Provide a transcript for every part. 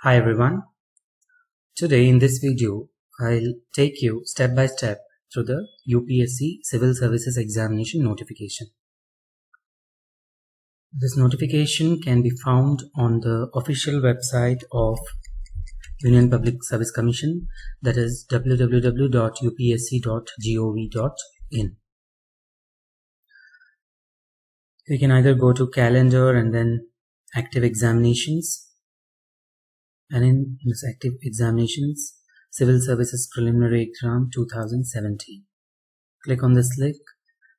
Hi everyone. Today in this video, I'll take you step by step through the UPSC Civil Services Examination notification. This notification can be found on the official website of Union Public Service Commission, that is www.upsc.gov.in. You can either go to calendar and then active examinations. And in this active examinations, Civil Services Preliminary Exam 2017. Click on this link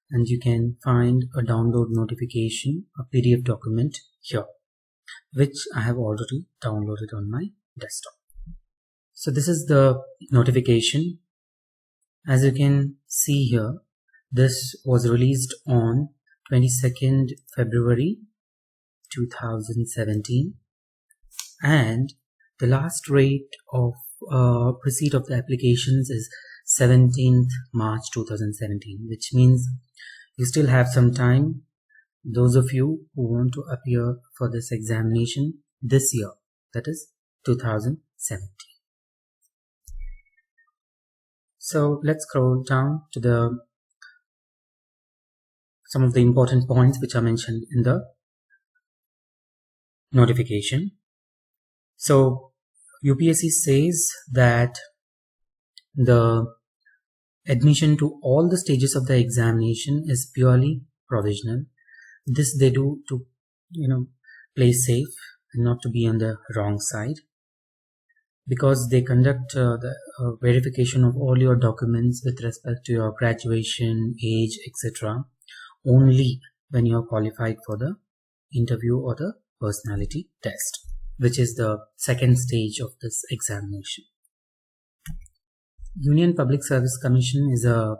and you can find a download notification, a PDF document here, which I have already downloaded on my desktop. So this is the notification. As you can see here, this was released on 22nd February 2017, and the last date of receipt of the applications is 17th March 2017, which means you still have some time, those of you who want to appear for this examination this year, that is 2017. So let's scroll down to some of the important points which are mentioned in the notification. So UPSC says that the admission to all the stages of the examination is purely provisional. This they do to play safe and not to be on the wrong side, because they conduct the verification of all your documents with respect to your graduation, age, etc. only when you are qualified for the interview or the personality test, which is the second stage of this examination. Union Public Service Commission is a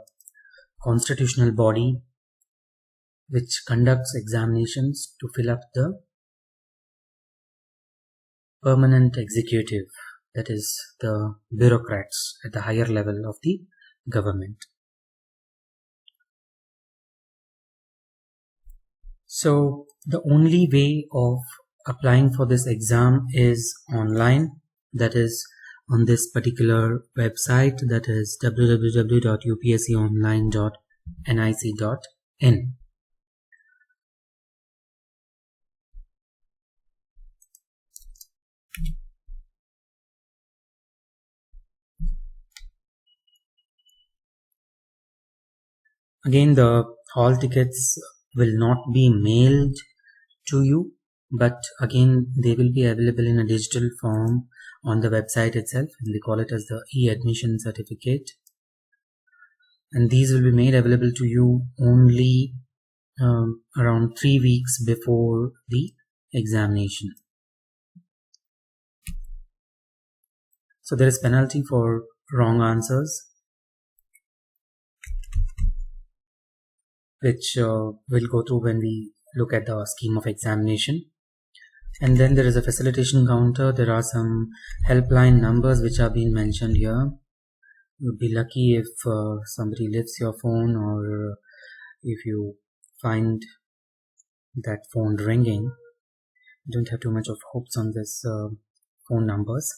constitutional body which conducts examinations to fill up the permanent executive, that is the bureaucrats at the higher level of the government. So the only way of applying for this exam is online, that is on this particular website, that is www.upsconline.nic.in. Again, the hall tickets will not be mailed to you, but again they will be available in a digital form on the website itself, and they call it as the e-admission certificate, and these will be made available to you only around 3 weeks before the examination. So there is penalty for wrong answers, which we'll go through when we look at the scheme of examination. And then there is a facilitation counter. There are some helpline numbers which are being mentioned here. You'd be lucky if somebody lifts your phone, or if you find that phone ringing. You don't have too much of hopes on this phone numbers.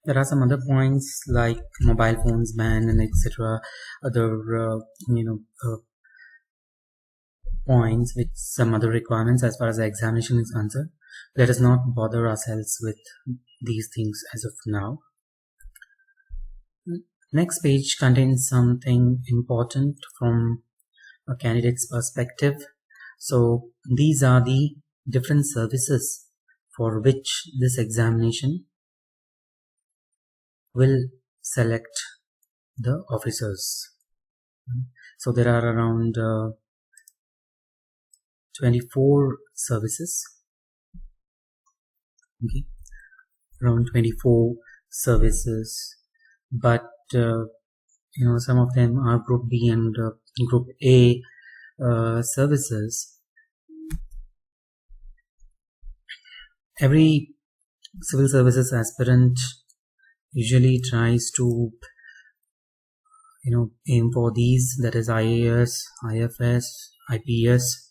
There are some other points like mobile phones ban and etc. Other points with some other requirements as far as the examination is concerned. Let us not bother ourselves with these things as of now. Next page contains something important from a candidate's perspective. So these are the different services for which this examination will select the officers. So there are around 24 services. Okay, around 24 services, but some of them are Group B and Group A services. Every civil services aspirant usually tries to aim for these, that is IAS, IFS, IPS,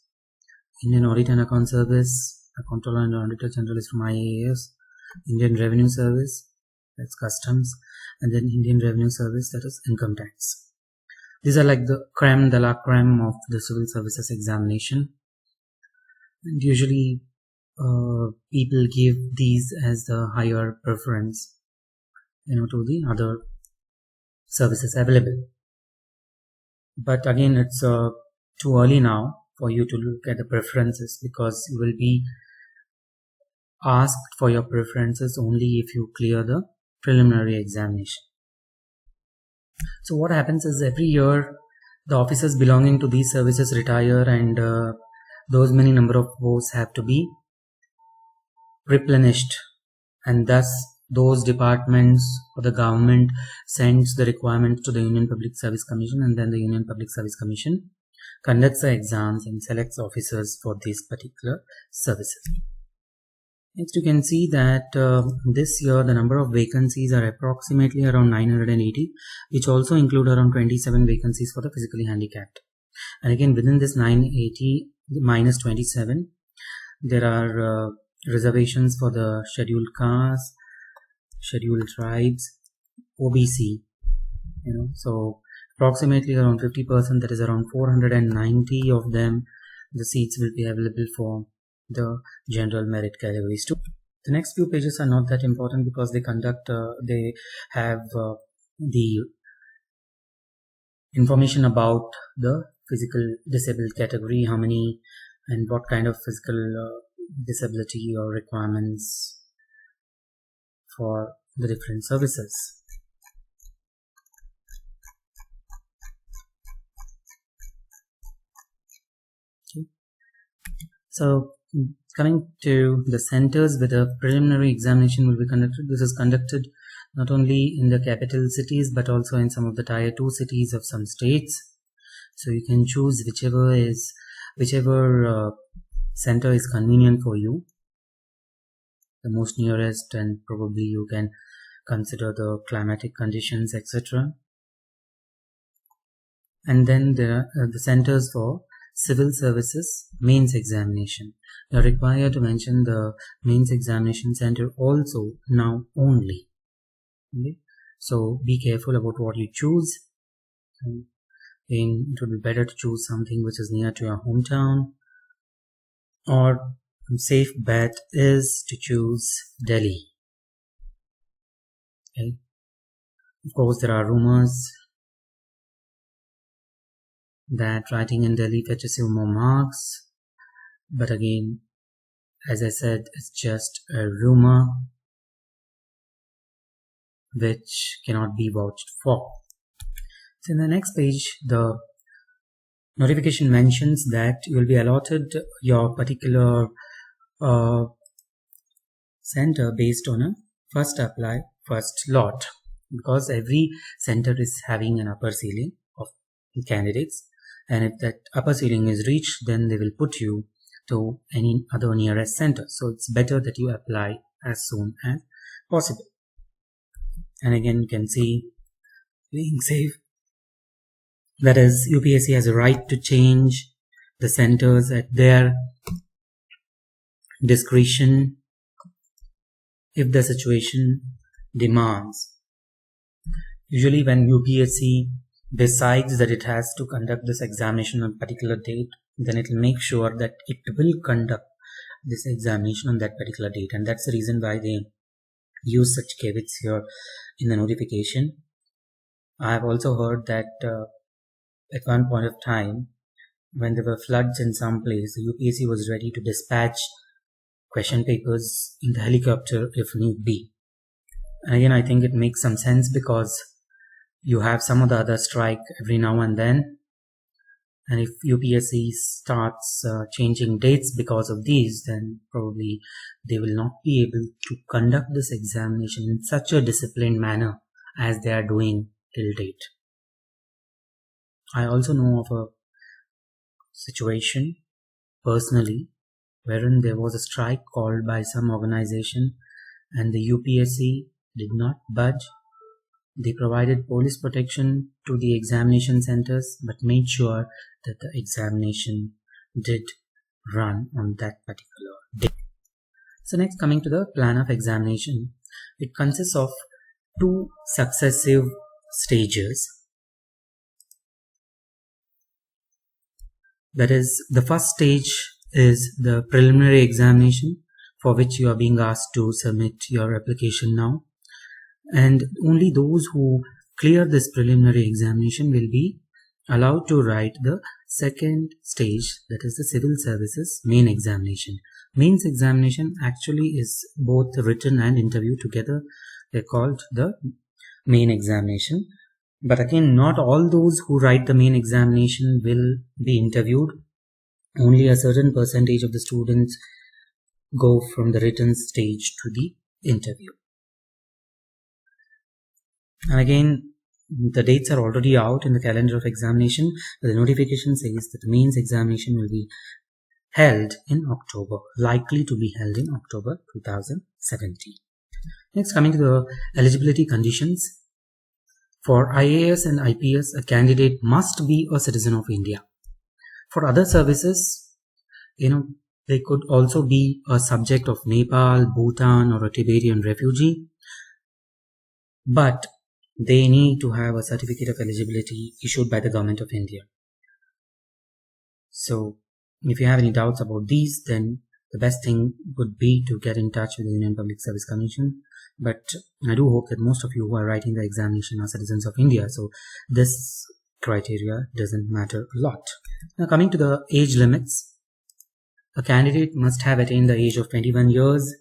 Indian Audit and Account Service. A Comptroller and Auditor General is from IAS. Indian Revenue Service, that's customs, and then Indian Revenue Service, that is income tax. These are like the creme de la creme of the civil services examination, and usually people give these as the higher preference, to the other services available. But again, it's too early now for you to look at the preferences, because you will be asked for your preferences only if you clear the preliminary examination. So what happens is, every year the officers belonging to these services retire, and those many number of posts have to be replenished, and thus those departments or the government sends the requirements to the Union Public Service Commission, and then the Union Public Service Commission conducts the exams and selects officers for these particular services. Next, you can see that this year the number of vacancies are approximately around 980, which also include around 27 vacancies for the physically handicapped. And again, within this 980 minus 27, there are reservations for the scheduled castes, scheduled tribes, OBC. So approximately around 50%, that is around 490 of them, the seats will be available for the general merit categories too. The next few pages are not that important, because they have the information about the physical disabled category, how many and what kind of physical disability or requirements for the different services. Okay. So coming to the centers where the preliminary examination will be conducted, this is conducted not only in the capital cities but also in some of the tier 2 cities of some states. So you can choose whichever center is convenient for you, the most nearest, and probably you can consider the climatic conditions, etc. And then there are the centers for civil services mains examination. You are required to mention the mains examination center also now only. Okay? So be careful about what you choose. It would be better to choose something which is near to your hometown, or a safe bet is to choose Delhi. Okay? Of course, there are rumors that writing in Delhi fetches you more marks, but again, as I said, it's just a rumor which cannot be vouched for. So in the next page, the notification mentions that you will be allotted your particular center based on a first apply, first lot, because every center is having an upper ceiling of candidates, and if that upper ceiling is reached, then they will put you to any other nearest center. So it's better that you apply as soon as possible. And again, you can see being safe, that is, UPSC has a right to change the centers at their discretion if the situation demands. Usually when UPSC decides that it has to conduct this examination on a particular date, then it will make sure that it will conduct this examination on that particular date, and that's the reason why they use such caveats here in the notification. I have also heard that at one point of time, when there were floods in some place, the UPSC was ready to dispatch question papers in the helicopter if need be. And again, I think it makes some sense, because you have some of the other strike every now and then, and if UPSC starts changing dates because of these, then probably they will not be able to conduct this examination in such a disciplined manner as they are doing till date. I also know of a situation personally wherein there was a strike called by some organization, and the UPSC did not budge. They provided police protection to the examination centers, but made sure that the examination did run on that particular day. So next, coming to the plan of examination, it consists of 2 successive stages. That is, the first stage is the preliminary examination, for which you are being asked to submit your application now, and only those who clear this preliminary examination will be allowed to write the second stage, that is the civil services main examination. Mains examination actually is both written and interview together. They're called the main examination. But again, not all those who write the main examination will be interviewed. Only a certain percentage of the students go from the written stage to the interview. And again, the dates are already out in the calendar of examination. The notification says that the mains examination will be held in October, likely to be held in October 2017. Next, coming to the eligibility conditions. For IAS and IPS, a candidate must be a citizen of India. For other services, they could also be a subject of Nepal, Bhutan, or a Tibetan refugee, but they need to have a certificate of eligibility issued by the Government of India. So if you have any doubts about these, then the best thing would be to get in touch with the Union Public Service Commission. But I do hope that most of you who are writing the examination are citizens of India, so this criteria doesn't matter a lot. Now, coming to the age limits, a candidate must have attained the age of 21 years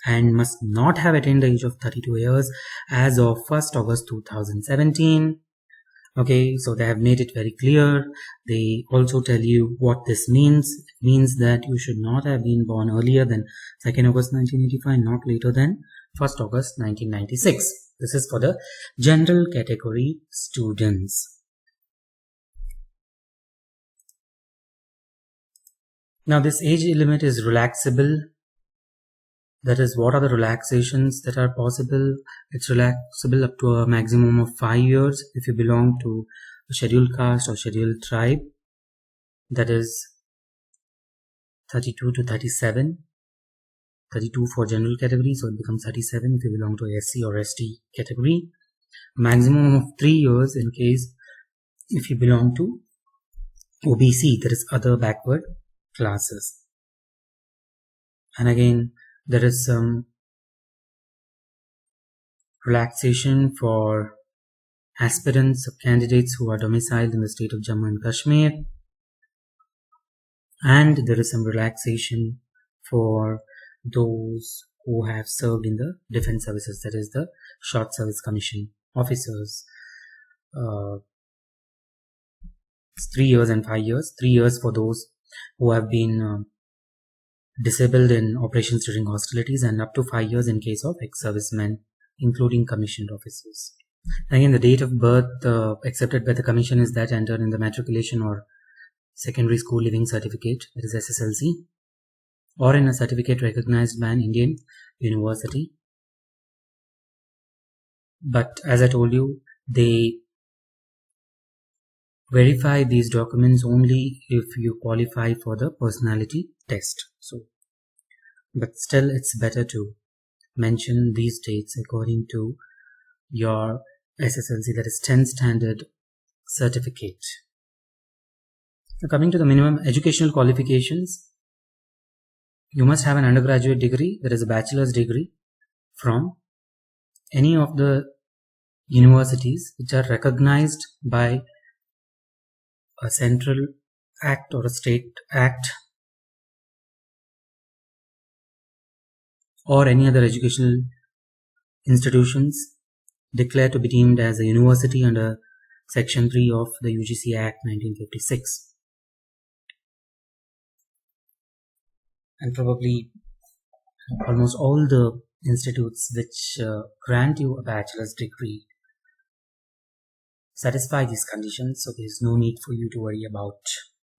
and must not have attained the age of 32 years as of 1st August 2017. Okay, so they have made it very clear. They also tell you what this means. It means that you should not have been born earlier than 2nd August 1985, not later than 1st August 1996. This is for the general category students. Now, this age limit is relaxable. That is, what are the relaxations that are possible? It's relaxable up to a maximum of 5 years if you belong to a scheduled caste or scheduled tribe. That is 32 to 37. 32 for general category, so it becomes 37 if you belong to SC or ST category. Maximum of 3 years in case if you belong to OBC, that is other backward classes. And again, there is some relaxation for aspirants or candidates who are domiciled in the state of Jammu and Kashmir. And there is some relaxation for those who have served in the defense services, that is the short service commission officers. 3 years and 5 years. 3 years for those who have been disabled in operations during hostilities, and up to 5 years in case of ex-servicemen, including commissioned officers. Again, the date of birth accepted by the commission is that entered in the matriculation or secondary school living certificate, that is SSLC, or in a certificate recognized by an Indian university. But as I told you, they verify these documents only if you qualify for the personality test. But still, it's better to mention these dates according to your SSLC, that is 10th standard certificate. Now, coming to the minimum educational qualifications, you must have an undergraduate degree, that is a bachelor's degree, from any of the universities which are recognized by a central act or a state act, or any other educational institutions declared to be deemed as a university under Section 3 of the UGC Act 1956. And probably almost all the institutes which grant you a bachelor's degree satisfy these conditions, so there is no need for you to worry about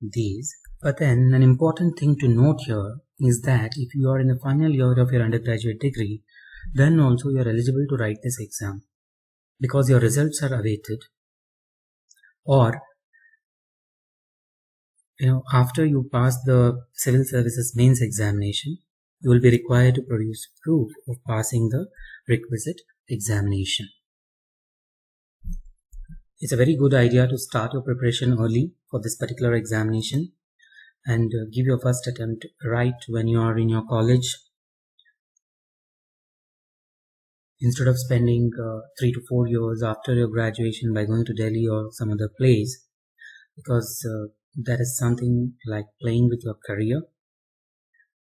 these. But then an important thing to note here is that if you are in the final year of your undergraduate degree, then also you are eligible to write this exam because your results are awaited, or after you pass the civil services mains examination, you will be required to produce proof of passing the requisite examination. It's a very good idea to start your preparation early for this particular examination and give your first attempt right when you are in your college, instead of spending 3 to 4 years after your graduation by going to Delhi or some other place, because that is something like playing with your career.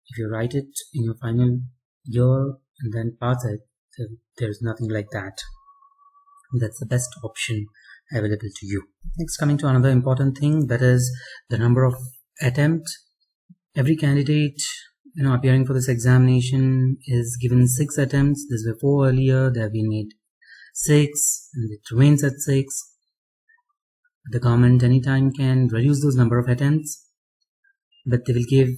If you write it in your final year and then pass it, there's nothing like that. That's the best option available to you. Next, coming to another important thing, that is the number of attempts. Every candidate appearing for this examination is given 6 attempts. This were 4 earlier, they have been made 6 and it remains at 6. The government anytime can reduce those number of attempts, but they will give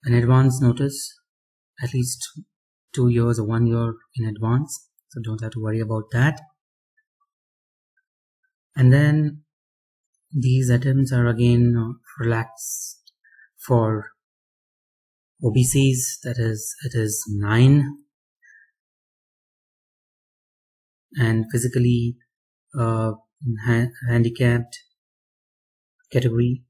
an advance notice at least 2 years or 1 year in advance, so don't have to worry about that. And then these attempts are again relaxed for OBCs, that is, it is 9, and physically handicapped category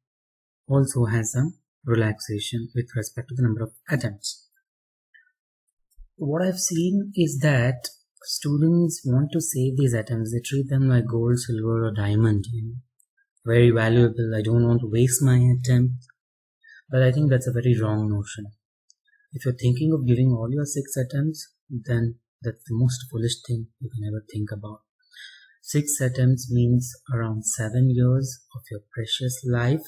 also has some relaxation with respect to the number of attempts. What I've seen is that students want to save these attempts. They treat them like gold, silver or diamond, very valuable. I don't want to waste my attempt. But I think that's a very wrong notion. If you're thinking of giving all your 6 attempts, then that's the most foolish thing you can ever think about. 6 attempts means around 7 years of your precious life,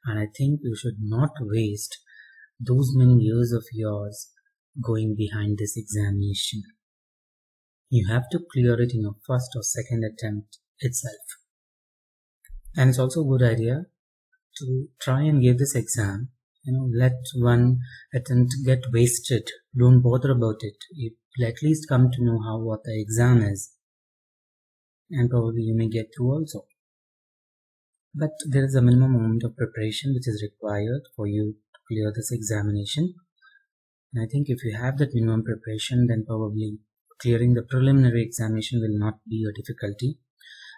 and I think you should not waste those many years of yours going behind this examination. You have to clear it in your first or second attempt itself. And it's also a good idea to try and give this exam. Let one attempt get wasted. Don't bother about it. You'll at least come to know what the exam is, and probably you may get through also. But there is a minimum amount of preparation which is required for you to clear this examination. And I think if you have that minimum preparation, then probably clearing the preliminary examination will not be a difficulty.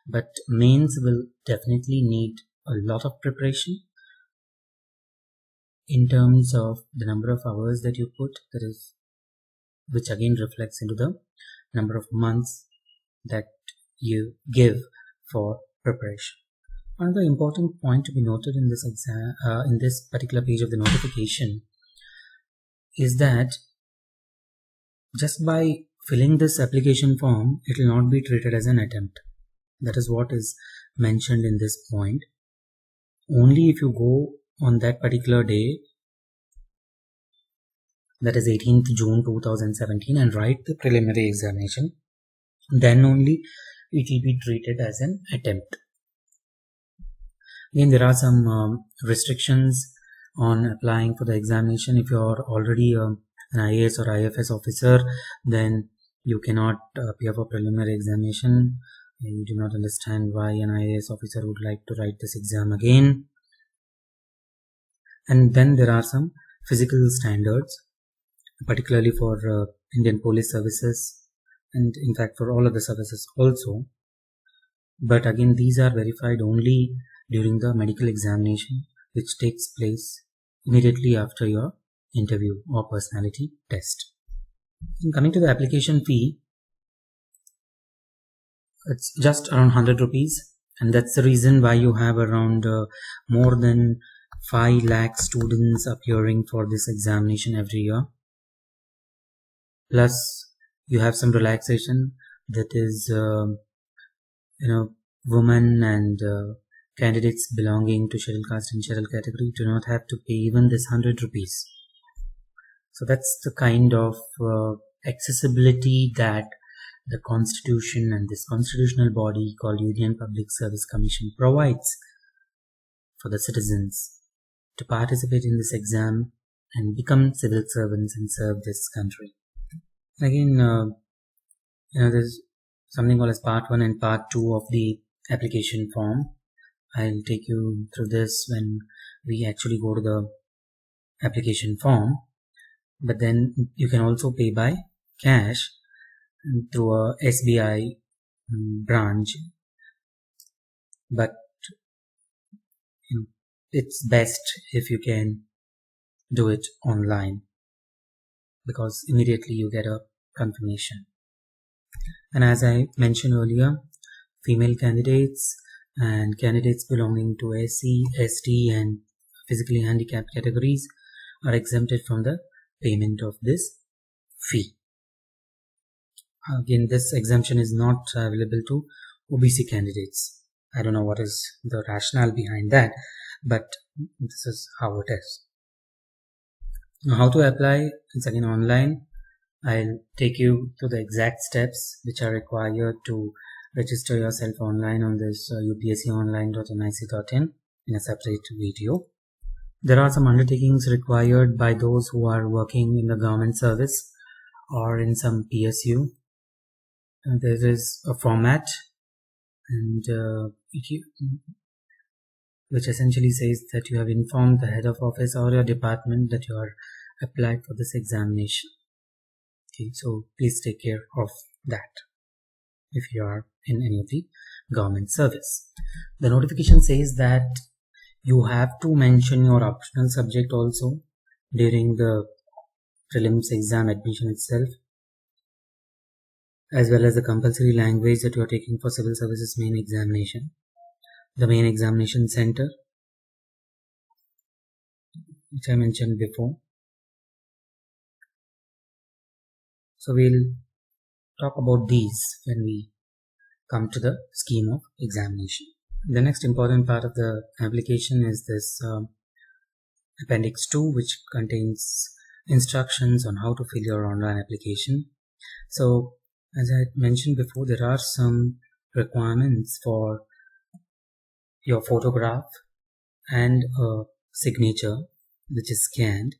But mains will definitely need a lot of preparation in terms of the number of hours that you put, which again reflects into the number of months that you give for preparation. Another important point to be noted in this exam, in this particular page of the notification, is that just by filling this application form, it will not be treated as an attempt. That is what is mentioned in this point. Only if you go on that particular day, that is 18th June 2017, and write the preliminary examination, then only it will be treated as an attempt. Again, there are some restrictions on applying for the examination. If you are already an IAS or IFS officer, then you cannot appear for preliminary examination. You do not understand why an IAS officer would like to write this exam again. And then there are some physical standards, particularly for Indian police services, and in fact for all other services also. But again, these are verified only during the medical examination, which takes place immediately after your interview or personality test. And coming to the application fee, it's just around 100 rupees, and that's the reason why you have around more than 5 lakh students appearing for this examination every year. Plus you have some relaxation, that is women and candidates belonging to scheduled caste and scheduled category do not have to pay even this 100 rupees. So that's the kind of accessibility that the constitution and this constitutional body called Union Public Service Commission provides for the citizens to participate in this exam and become civil servants and serve this country. Again, there's something called as part 1 and part 2 of the application form. I'll take you through this when we actually go to the application form. but then you can also pay by cash through a SBI branch, but it's best if you can do it online, because immediately you get a confirmation. And as I mentioned earlier, female candidates and candidates belonging to SC, ST and physically handicapped categories are exempted from the payment of this fee. Again, this exemption is not available to OBC candidates. I don't know what is the rationale behind that, but this is how it is. Now, how to apply? It's again online. I'll take you to the exact steps which are required to register yourself online on this upsconline.nic.in in a separate video. There are some undertakings required by those who are working in the government service or in some PSU. There is a format and which essentially says that you have informed the head of office or your department that you are applied for this examination. Okay, so please take care of that if you are in any of the government service. The notification says that you have to mention your optional subject also during the prelims exam admission itself, as well as the compulsory language that you are taking for civil services main examination, the main examination center, which I mentioned before. So we'll talk about these when we come to the scheme of examination. The next important part of the application is this Appendix 2, which contains instructions on how to fill your online application. So as I mentioned before, there are some requirements for your photograph and a signature which is scanned.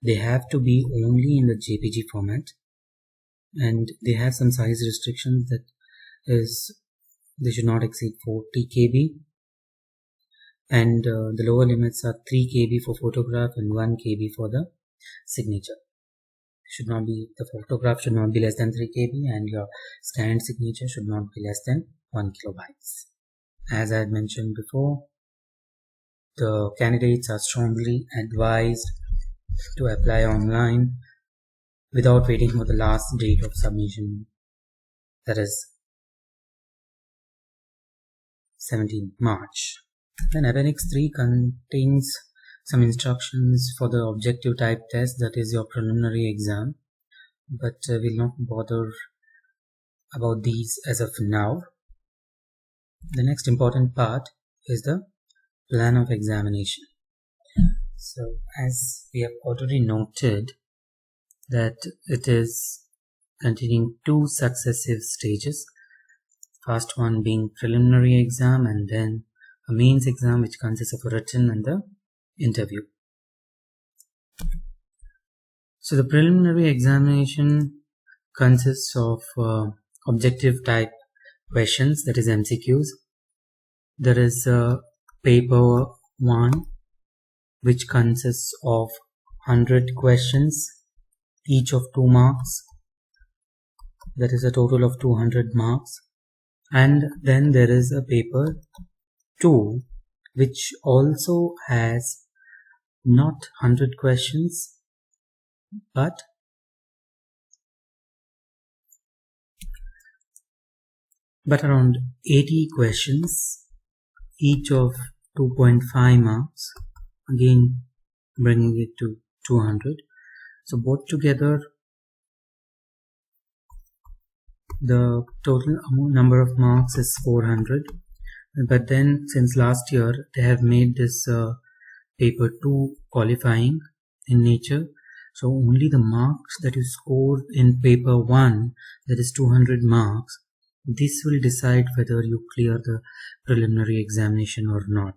They have to be only in the JPG format, and they have some size restrictions, that is they should not exceed 40 KB, and the lower limits are 3 KB for photograph and 1 KB for the signature. The photograph should not be less than 3 KB and your scanned signature should not be less than 1 kilobytes. As I had mentioned before, the candidates are strongly advised to apply online without waiting for the last date of submission, that is 17th March. Then Appendix 3 contains some instructions for the objective type test, that is your preliminary exam, but we'll not bother about these as of now. The next important part is the plan of examination. So as we have already noted that it is containing 2 successive stages, first one being preliminary exam and then a mains exam, which consists of a written and the interview. So the preliminary examination consists of objective type questions, that is MCQs. There is paper 1, which consists of 100 questions, each of 2 marks. That is a total of 200 marks. And then there is a paper 2, which also has not 100 questions, but around 80 questions, each of 2.5 marks, again bringing it to 200. So both together, the total number of marks is 400. But then since last year they have made this paper 2 qualifying in nature, so only the marks that you scored in paper 1, that is 200 marks, this will decide whether you clear the preliminary examination or not.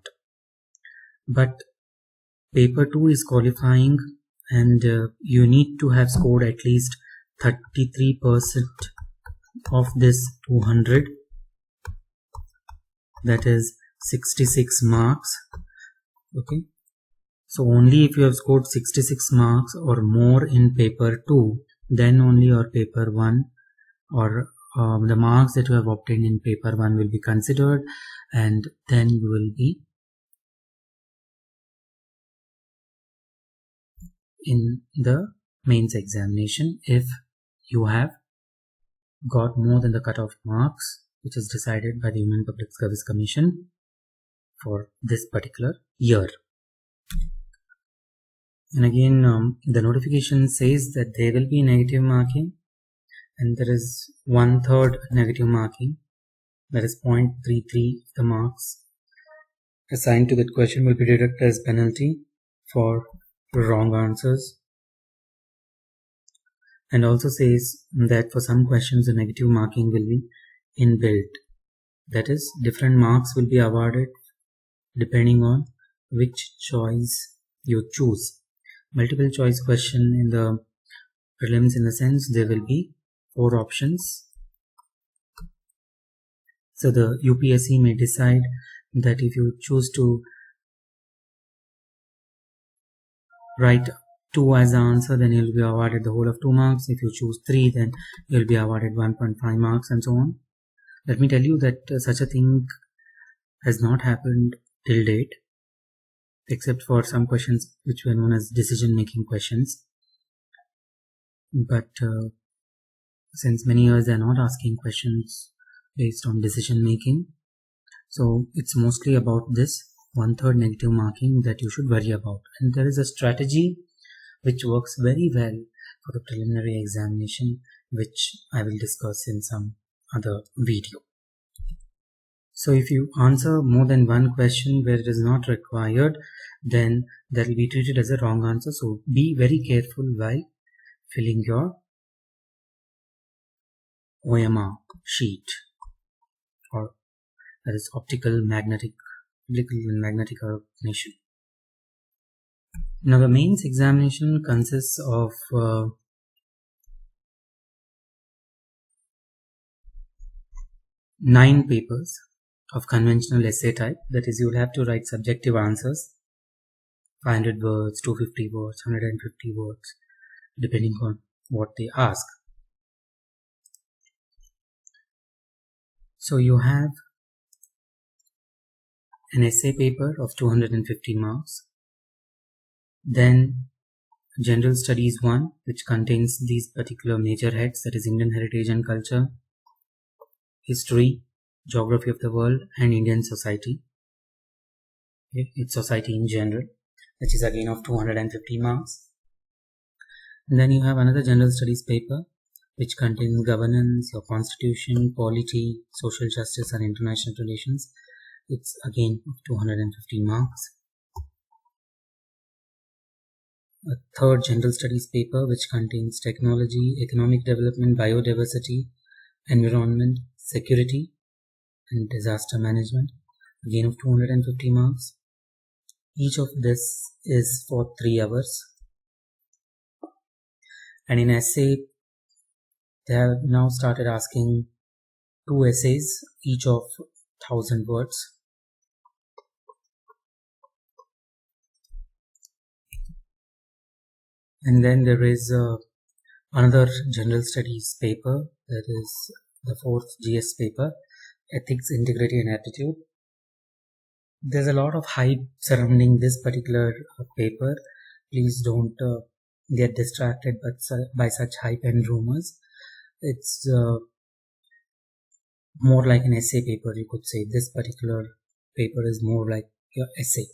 But paper 2 is qualifying, and you need to have scored at least 33% of this 200, that is 66 marks. Okay, So only if you have scored 66 marks or more in paper 2, then only your paper 1 or the marks that you have obtained in paper 1 will be considered, and then you will be in the mains examination if you have got more than the cutoff marks which is decided by the Union Public Service Commission for this particular year. And again, the notification says that there will be negative marking, and there is 1/3 negative marking, that is 0.33 the marks assigned to that question will be deducted as penalty for wrong answers. And also says that for some questions the negative marking will be inbuilt, that is different marks will be awarded depending on which choice you choose. Multiple choice question in the prelims, in the sense there will be 4 options. So the UPSC may decide that if you choose to write 2 as the answer, then you'll be awarded the whole of 2 marks. If you choose 3, then you'll be awarded 1.5 marks, and so on. Let me tell you that such a thing has not happened till date, except for some questions which were known as decision making questions. But since many years they are not asking questions based on decision making, so it's mostly about this 1/3 negative marking that you should worry about. And there is a strategy which works very well for the preliminary examination, which I will discuss in some other video. So if you answer more than one question where it is not required, then that will be treated as a wrong answer. So be very careful while filling your OMR sheet, or that is optical magnetic recognition. Now the mains examination consists of 9 papers of conventional essay type. That is, you will have to write subjective answers, 500 words, 250 words, 150 words, depending on what they ask. So you have an essay paper of 250 marks. Then General Studies 1, which contains these particular major heads, that is Indian heritage and culture, history, geography of the world, and Indian society. Okay, it's society in general, which is again of 250 marks. And then you have another General Studies paper which contains governance, your constitution, polity, social justice, and international relations. It's again of 250 marks. A third General Studies paper which contains technology, economic development, biodiversity, environment, security, and disaster management, again of 250 marks. Each of this is for 3 hours. And in essay, they have now started asking 2 essays, each of 1000 words. And then there is another General Studies paper, that is the 4th GS paper, Ethics, Integrity, and Aptitude. There's a lot of hype surrounding this particular paper. Please don't get distracted by such hype and rumors. It's more like an essay paper, you could say. This particular paper is more like your essay,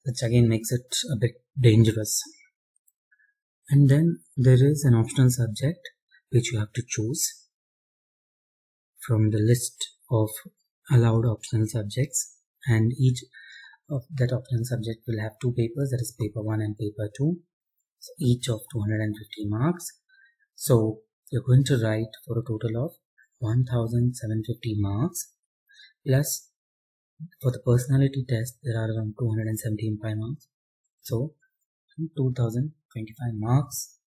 which again makes it a bit dangerous. And then there is an optional subject which you have to choose from the list of allowed optional subjects, and each of that optional subject will have 2 papers, that is paper 1 and paper 2, so each of 250 marks. So you're going to write for a total of 1750 marks, plus for the personality test there are around 275 marks. So 2025 marks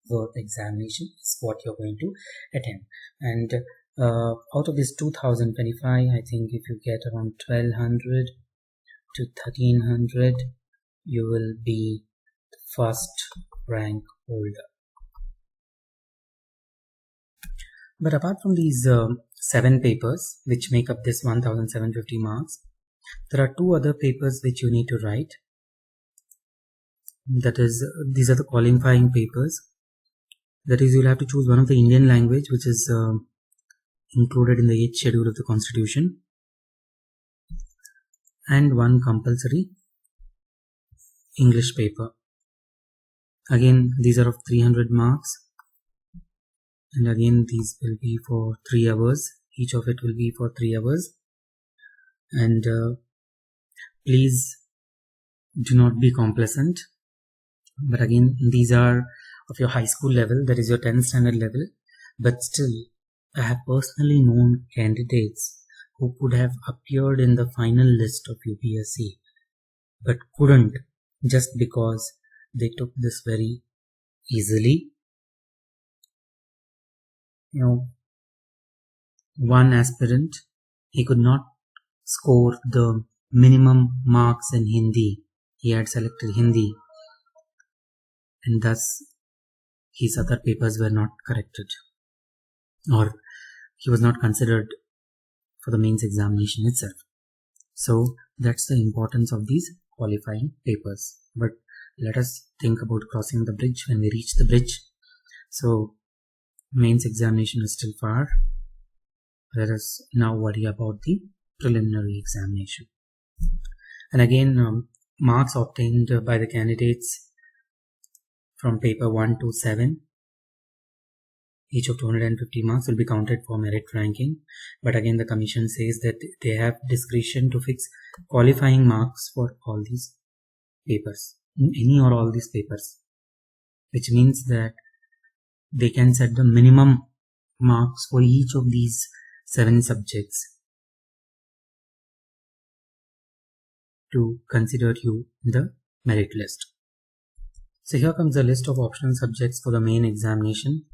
worth examination is what you're going to attempt. And Out of this 2025, I think if you get around 1200 to 1300, you will be the first rank holder. But apart from these 7 papers which make up this 1750 marks, there are 2 other papers which you need to write. That is, these are the qualifying papers. That is, you'll have to choose one of the Indian language which is included in the 8th schedule of the Constitution, and one compulsory English paper. Again, these are of 300 marks, and again these will be for 3 hours. Each of it will be for 3 hours, and please do not be complacent. But again, these are of your high school level, that is your 10th standard level. But still, I have personally known candidates who could have appeared in the final list of UPSC but couldn't, just because they took this very easily. One aspirant, he could not score the minimum marks in Hindi. He had selected Hindi, and thus his other papers were not corrected, or he was not considered for the mains examination itself. So that's the importance of these qualifying papers. But let us think about crossing the bridge when we reach the bridge. So mains examination is still far. Let us now worry about the preliminary examination. And again, marks obtained by the candidates from paper 1 to 7, each of 250 marks, will be counted for merit ranking. But again, the commission says that they have discretion to fix qualifying marks for all these papers, any or all these papers, which means that they can set the minimum marks for each of these 7 subjects to consider you in the merit list. So here comes the list of optional subjects for the main examination.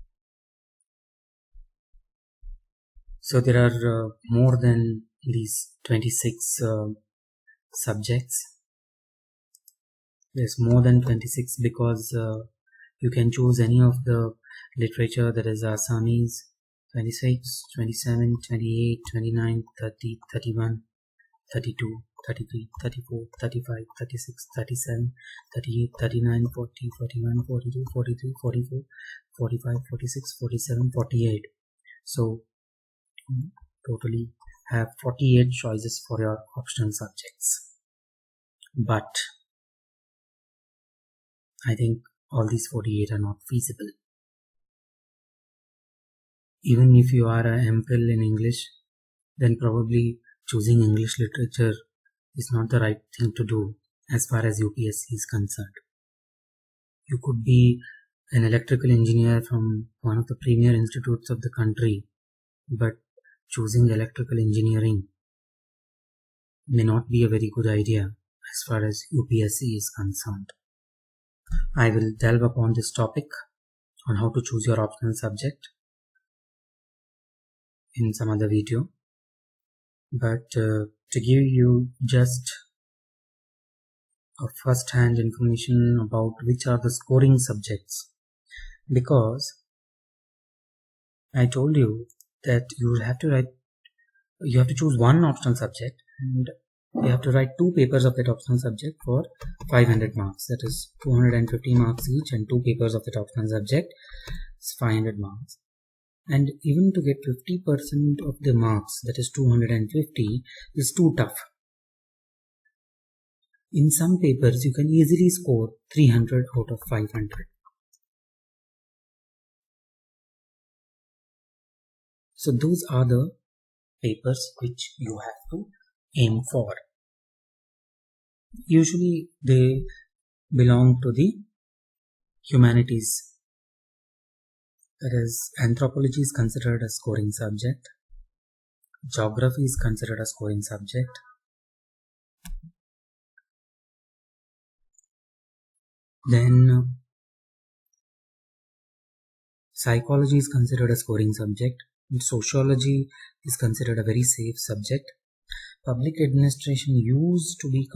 So there are more than these 26 subjects. There's more than 26 because you can choose any of the literature, that is Assamese, 26, 27, 28, 29, 30, 31, 32, 33, 34, 35, 36, 37, 38, 39, 40, 41, 42, 43, 44, 45, 46, 47, 48. So totally have 48 choices for your optional subjects. But I think all these 48 are not feasible. Even if you are an MPhil in English, then probably choosing English literature is not the right thing to do as far as UPSC is concerned. You could be an electrical engineer from one of the premier institutes of the country, but choosing electrical engineering may not be a very good idea as far as UPSC is concerned. I will delve upon this topic on how to choose your optional subject in some other video, but to give you just a first-hand information about which are the scoring subjects, because I told you that you have to choose one optional subject, and you have to write 2 papers of that optional subject for 500 marks. That is 250 marks each, and 2 papers of that optional subject is 500 marks. And even to get 50% of the marks, that is 250, is too tough. In some papers, you can easily score 300 out of 500. So those are the papers which you have to aim for. Usually they belong to the humanities. That is, anthropology is considered a scoring subject. Geography is considered a scoring subject. Then psychology is considered a scoring subject. Sociology is considered a very safe subject. Public administration used to be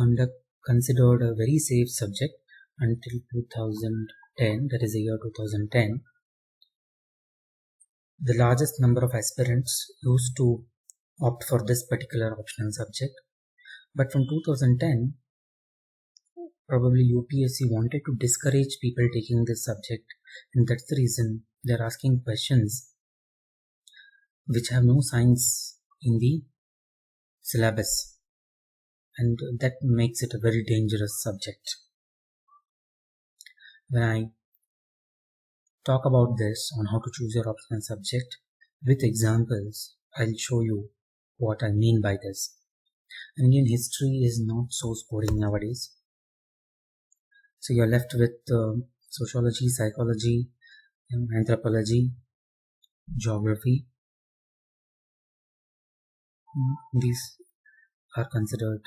considered a very safe subject until 2010, that is the year 2010. The largest number of aspirants used to opt for this particular optional subject. But from 2010, probably UPSC wanted to discourage people taking this subject, and that's the reason they're asking questions which have no science in the syllabus, and that makes it a very dangerous subject. When I talk about this on how to choose your optional subject with examples, I'll show you what I mean by this. Indian history is not so scoring nowadays. So you're left with sociology, psychology, anthropology, geography. These are considered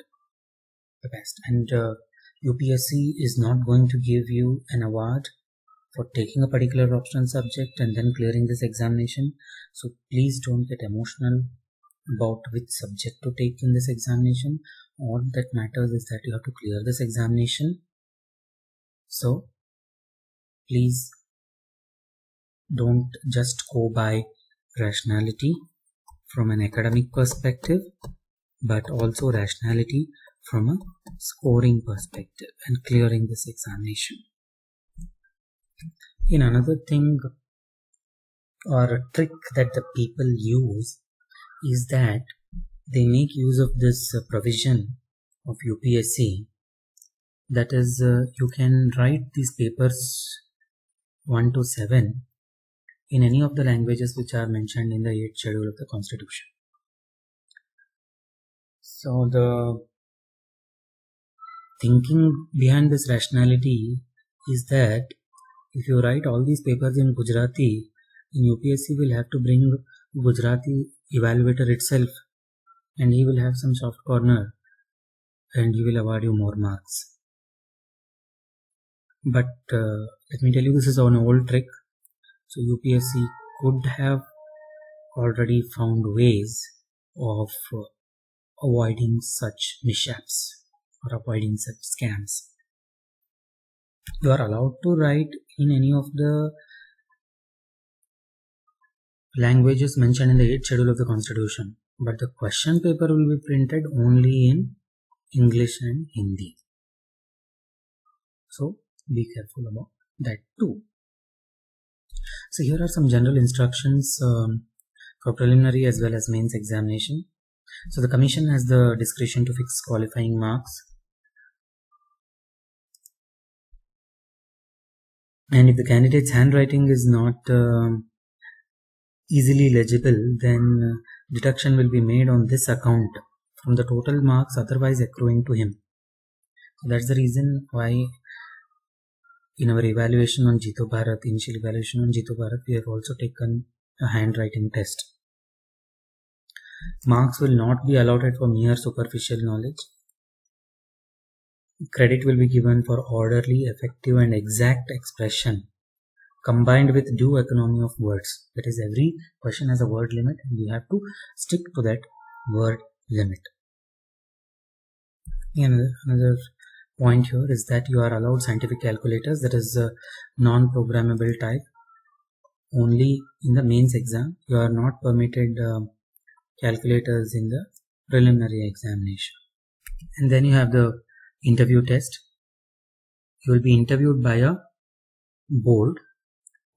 the best, and UPSC is not going to give you an award for taking a particular optional subject and then clearing this examination. So please don't get emotional about which subject to take in this examination. All that matters is that you have to clear this examination. So please don't just go by rationality from an academic perspective, but also rationality from a scoring perspective and clearing this examination. In another thing or a trick that the people use is that they make use of this provision of UPSC, that is you can write these papers 1 to 7 in any of the languages which are mentioned in the 8th schedule of the Constitution. So the thinking behind this rationality is that if you write all these papers in Gujarati, in UPSC will have to bring Gujarati evaluator itself, and he will have some soft corner and he will award you more marks. But let me tell you, this is an old trick. So UPSC could have already found ways of avoiding such mishaps or avoiding such scams. You are allowed to write in any of the languages mentioned in the 8th schedule of the Constitution, but the question paper will be printed only in English and Hindi. So be careful about that too. So here are some general instructions for preliminary as well as mains examination. So the commission has the discretion to fix qualifying marks, and if the candidate's handwriting is not easily legible, then deduction will be made on this account from the total marks otherwise accruing to him. So that's the reason why in our evaluation on JeetoBharat, initial evaluation on JeetoBharat, we have also taken a handwriting test. Marks will not be allotted for mere superficial knowledge. Credit will be given for orderly, effective and exact expression combined with due economy of words. That is, every question has a word limit and you have to stick to that word limit. And another point here is that you are allowed scientific calculators, that is non-programmable type, only in the mains exam. You are not permitted calculators in the preliminary examination. And then you have the interview test. You will be interviewed by a board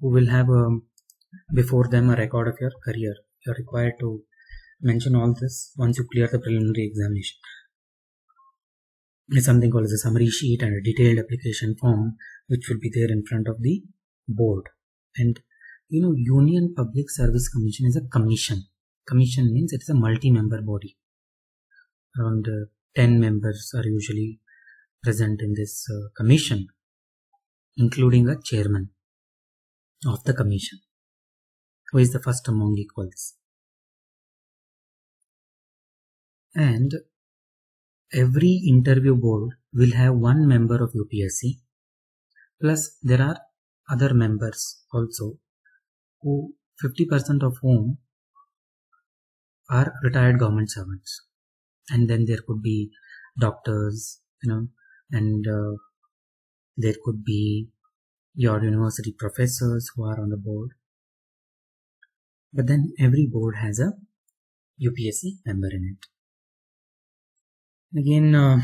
who will have before them a record of your career. You are required to mention all this once you clear the preliminary examination. It's something called as a summary sheet and a detailed application form which will be there in front of the board. And Union Public Service Commission is a commission. Commission means it's a multi-member body. Around 10 members are usually present in this commission, including a chairman of the commission, who is the first among equals. And every interview board will have one member of UPSC, plus there are other members also, who 50% of whom are retired government servants, and then there could be doctors, and there could be your university professors who are on the board. But then every board has a UPSC member in it. Again,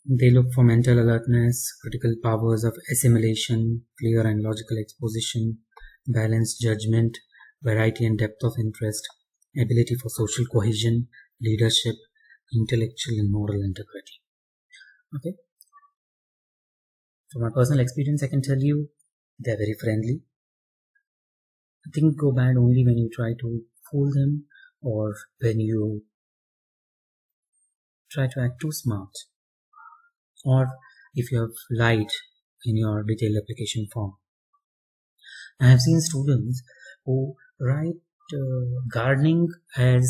they look for mental alertness, critical powers of assimilation, clear and logical exposition, balanced judgment, variety and depth of interest, ability for social cohesion, leadership, intellectual and moral integrity. Okay. From my personal experience, I can tell you they're very friendly. Things go bad only when you try to fool them or when you try to act too smart, or if you have lied in your detailed application form. I have seen students who write gardening as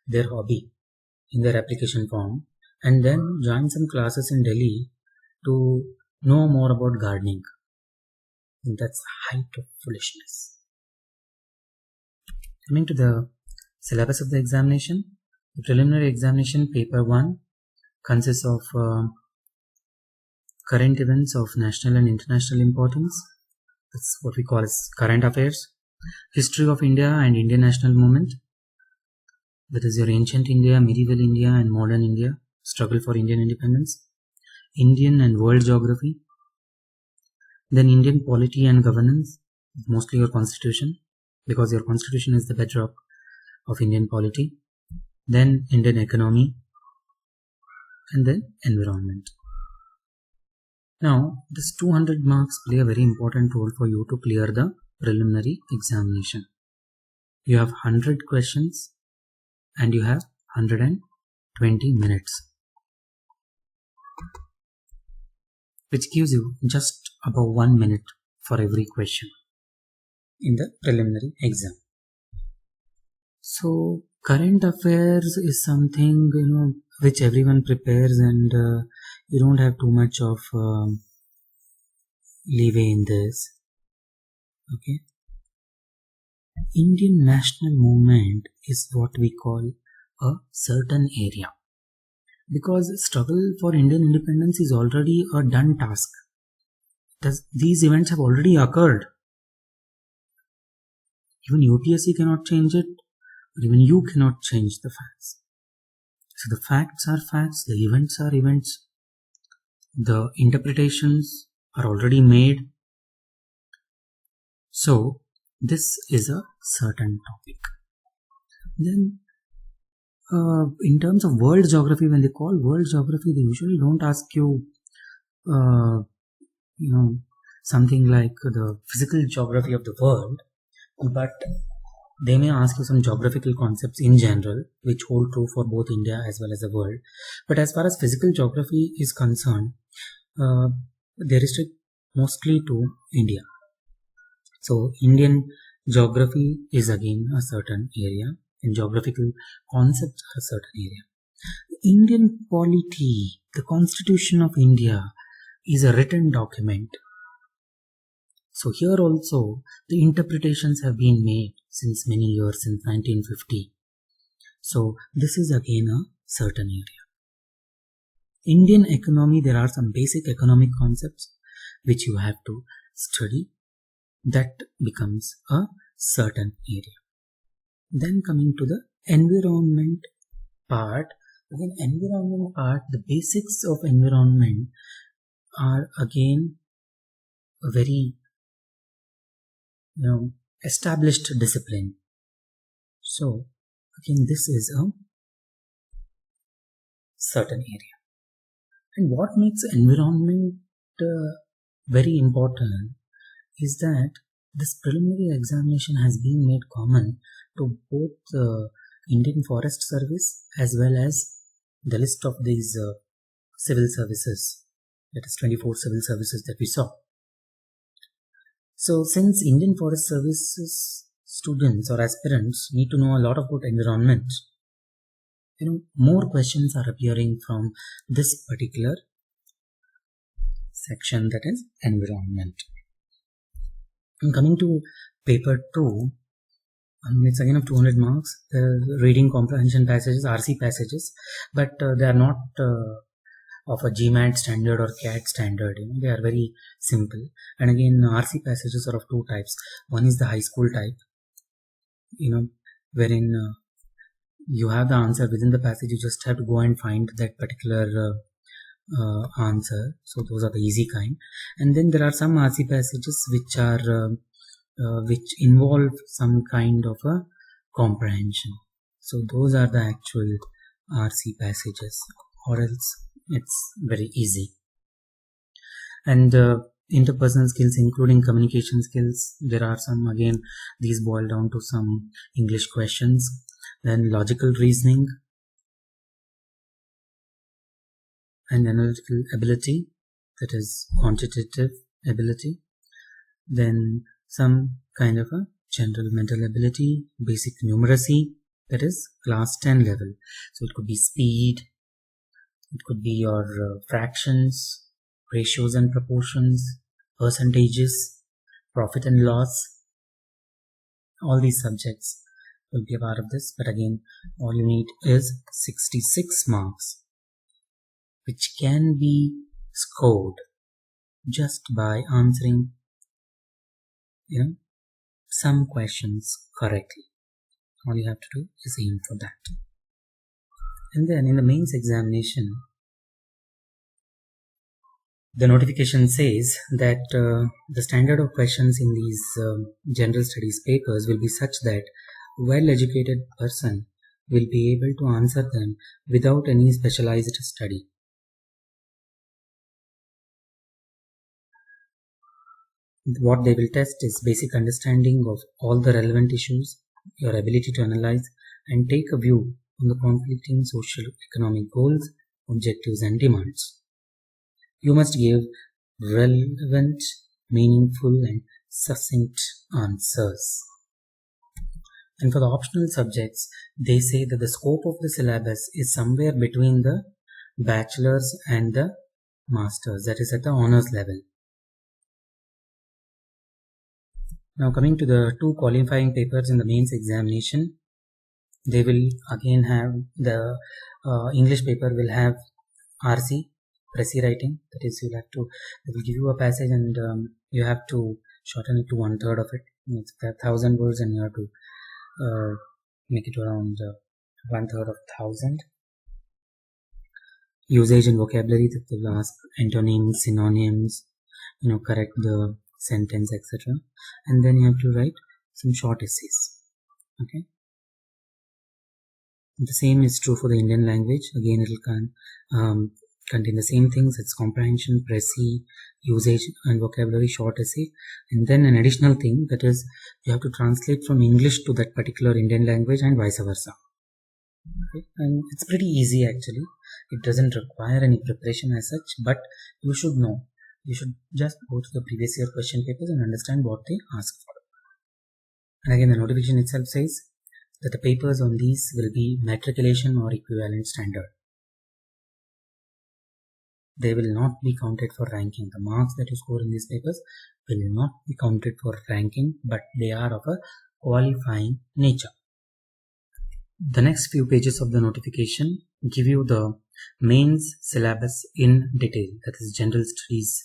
their hobby in their application form and then join some classes in Delhi to know more about gardening. And that's the height of foolishness. Coming to the syllabus of the examination, the preliminary examination paper 1 consists of current events of national and international importance. That's what we call as current affairs. History of India and Indian national movement. That is your ancient India, medieval India and modern India. Struggle for Indian independence. Indian and world geography. Then Indian polity and governance. Mostly your constitution, because your constitution is the bedrock of Indian polity. Then Indian economy. And then environment. Now, this 200 marks play a very important role for you to clear the preliminary examination. You have 100 questions and you have 120 minutes, which gives you just about 1 minute for every question in the preliminary exam. So, current affairs is something, which everyone prepares, and you don't have too much of leeway in this. Okay. Indian national movement is what we call a certain area, because struggle for Indian independence is already a done task. These events have already occurred. Even UPSC cannot change it, but even you cannot change the facts. So the facts are facts, the events are events, the interpretations are already made. So this is a certain topic. Then in terms of world geography, when they call world geography, they usually don't ask you something like the physical geography of the world, but they may ask you some geographical concepts in general, which hold true for both India as well as the world. But as far as physical geography is concerned, they restrict mostly to India. So Indian geography is again a certain area, and geographical concepts are a certain area. The Indian polity, the Constitution of India, is a written document. So here also the interpretations have been made since many years, since 1950. So this is again a certain area. Indian economy, there are some basic economic concepts which you have to study. That becomes a certain area. Then coming to the environment part. Again, environment part, the basics of environment are again a very established discipline. So again, this is a certain area. And what makes environment very important is that this preliminary examination has been made common to both the Indian Forest Service as well as the list of these civil services, that is 24 civil services that we saw. So since Indian Forest Services students or aspirants need to know a lot about environment, more questions are appearing from this particular section, that is environment. And coming to paper 2, It's again of 200 marks. Reading comprehension passages, RC passages, but they are not of a GMAT standard or CAT standard. They are very simple. And again, RC passages are of two types. One is the high school type, wherein you have the answer within the passage. You just have to go and find that particular answer. So those are the easy kind. And then there are some RC passages which are which involve some kind of a comprehension. So those are the actual RC passages, or else it's very easy. And interpersonal skills, including communication skills, there are some, again, these boil down to some English questions. Then logical reasoning and analytical ability, that is quantitative ability. Then some kind of a general mental ability, basic numeracy, that is class 10 level. So it could be speed, it could be your fractions, ratios and proportions, percentages, profit and loss. All these subjects will be a part of this, but again, all you need is 66 marks, which can be scored just by answering some questions correctly. All you have to do is aim for that. And then in the mains examination, the notification says that the standard of questions in these general studies papers will be such that well-educated person will be able to answer them without any specialized study. What they will test is basic understanding of all the relevant issues, your ability to analyze and take a view on the conflicting social economic goals, objectives and demands. You must give relevant, meaningful and succinct answers. And for the optional subjects, they say that the scope of the syllabus is somewhere between the bachelor's and the master's, that is at the honors level. Now coming to the two qualifying papers in the mains examination, they will again have the English paper will have RC, Presi writing, that is they will give you a passage and you have to shorten it to 1/3 of it. It's 1,000 words and you have to make it around 1/3 of 1,000. Usage and vocabulary, that will ask antonyms, synonyms, correct the sentence, etc. And then you have to write some short essays. Okay. The same is true for the Indian language. Again, it will contain the same things. It's comprehension, Presi, usage and vocabulary, short essay, and then an additional thing, that is you have to translate from English to that particular Indian language and vice versa. Okay. And it's pretty easy actually. It doesn't require any preparation as such, but you should know. You should just go to the previous year question papers and understand what they ask for. And again, the notification itself says that the papers on these will be matriculation or equivalent standard. They will not be counted for ranking. The marks that you score in these papers will not be counted for ranking, but they are of a qualifying nature. The next few pages of the notification give you the mains syllabus in detail, that is general studies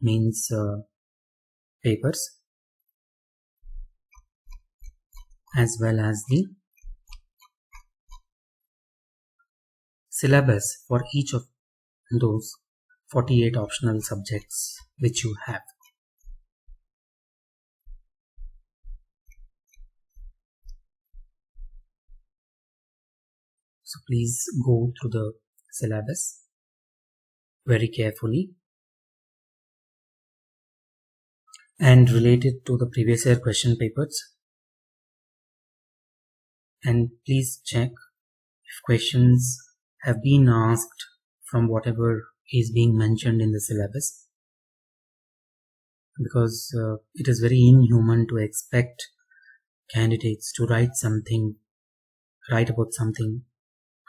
mains papers, as well as the syllabus for each of those 48 optional subjects which you have. So please go through the syllabus very carefully and relate it to the previous year question papers, and please check if questions have been asked from whatever is being mentioned in the syllabus, because it is very inhuman to expect candidates to write about something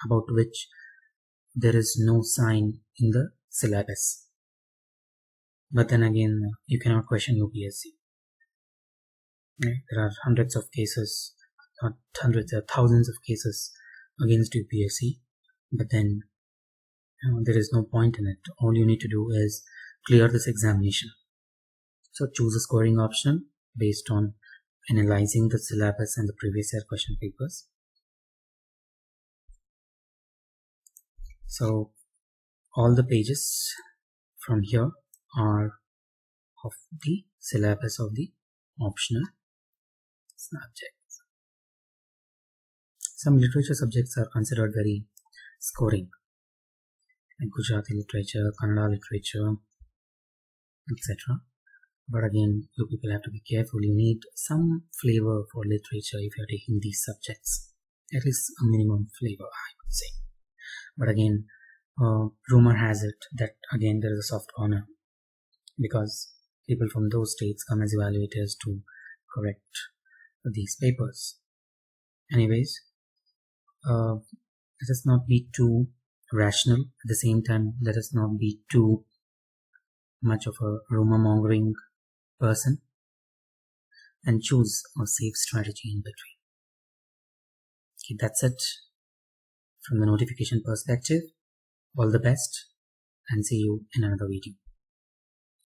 about which there is no sign in the syllabus. But then again, you cannot question UPSC. There are hundreds of cases, not hundreds, there are thousands of cases against UPSC, but then there is no point in it. All you need to do is clear this examination. So choose a scoring option based on analyzing the syllabus and the previous year question papers. So all the pages from here are of the syllabus of the optional subjects. Some literature subjects are considered very scoring, like Gujarati literature, Kannada literature, etc. But again, you people have to be careful. You need some flavor for literature if you are taking these subjects. At least a minimum flavor, I would say. But again, rumor has it that again there is a soft corner, because people from those states come as evaluators to correct these papers. Anyways, let us not be too rational. At the same time, let us not be too much of a rumor mongering person, and choose a safe strategy in between. Okay, that's it from the notification perspective. All the best, and see you in another video.